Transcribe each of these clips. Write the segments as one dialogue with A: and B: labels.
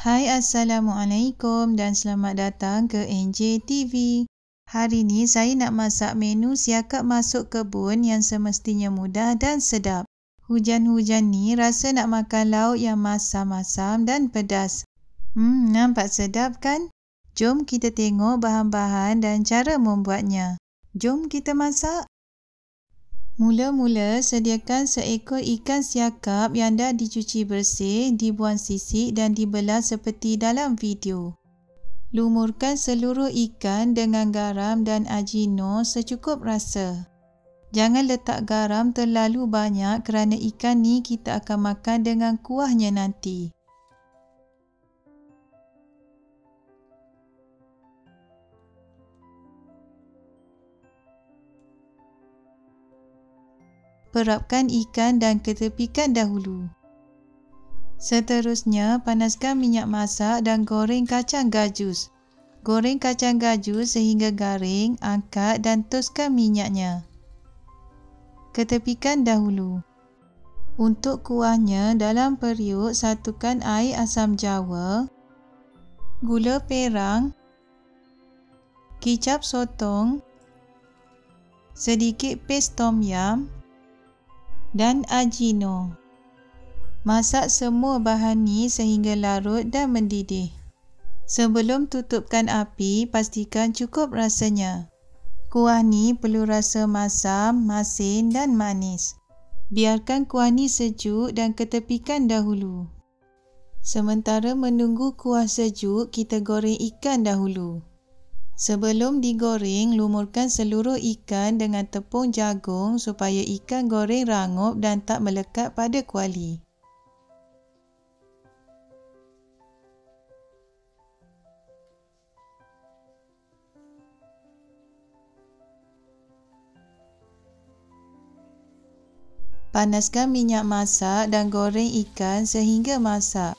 A: Hai, Assalamualaikum dan selamat datang ke NJ TV. Hari ni saya nak masak menu siakap masuk kebun yang semestinya mudah dan sedap. Hujan-hujan ni rasa nak makan lauk yang masam-masam dan pedas. Nampak sedap kan? Jom kita tengok bahan-bahan dan cara membuatnya. Jom kita masak. Mula-mula sediakan seekor ikan siakap yang dah dicuci bersih, dibuang sisik dan dibelah seperti dalam video. Lumurkan seluruh ikan dengan garam dan ajino secukup rasa. Jangan letak garam terlalu banyak kerana ikan ni kita akan makan dengan kuahnya nanti. Perapkan ikan dan ketepikan dahulu. Seterusnya, panaskan minyak masak dan goreng kacang gajus. Goreng kacang gajus sehingga garing, angkat dan toskan minyaknya. Ketepikan dahulu. Untuk kuahnya, dalam periuk satukan air asam jawa, gula perang, kicap sotong, sedikit paste tom yum, dan ajino. Masak semua bahan ni sehingga larut dan mendidih. Sebelum tutupkan api, pastikan cukup rasanya. Kuah ni perlu rasa masam, masin dan manis. Biarkan kuah ni sejuk dan ketepikan dahulu. Sementara menunggu kuah sejuk, kita goreng ikan dahulu. Sebelum digoreng, lumurkan seluruh ikan dengan tepung jagung supaya ikan goreng rangup dan tak melekat pada kuali. Panaskan minyak masak dan goreng ikan sehingga masak.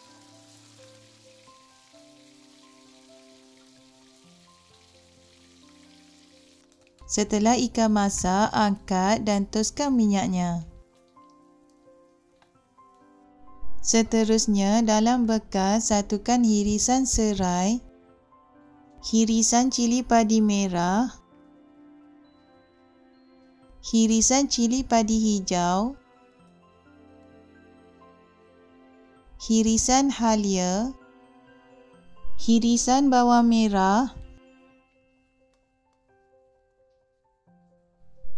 A: Setelah ikan masak, angkat dan toskan minyaknya. Seterusnya, dalam bekas satukan hirisan serai, hirisan cili padi merah, hirisan cili padi hijau, hirisan halia, hirisan bawang merah,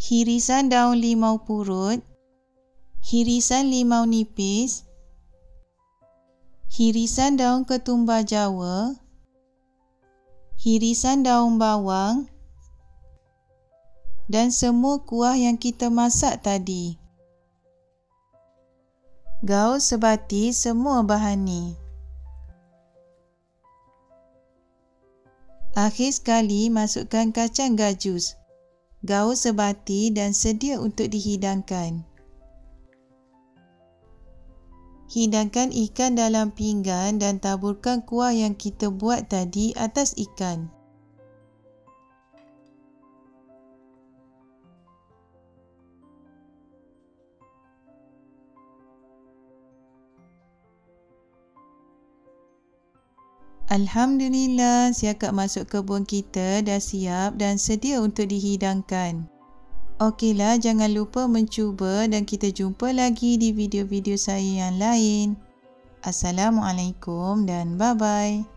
A: hirisan daun limau purut, hirisan limau nipis, hirisan daun ketumbar Jawa, hirisan daun bawang dan semua kuah yang kita masak tadi. Gaul sebati semua bahan ni. Akhir sekali masukkan kacang gajus. Gaul sebati dan sedia untuk dihidangkan. Hidangkan ikan dalam pinggan dan taburkan kuah yang kita buat tadi atas ikan. Alhamdulillah, siakap masuk kebun kita dah siap dan sedia untuk dihidangkan. Okeylah, jangan lupa mencuba dan kita jumpa lagi di video-video saya yang lain. Assalamualaikum dan bye-bye.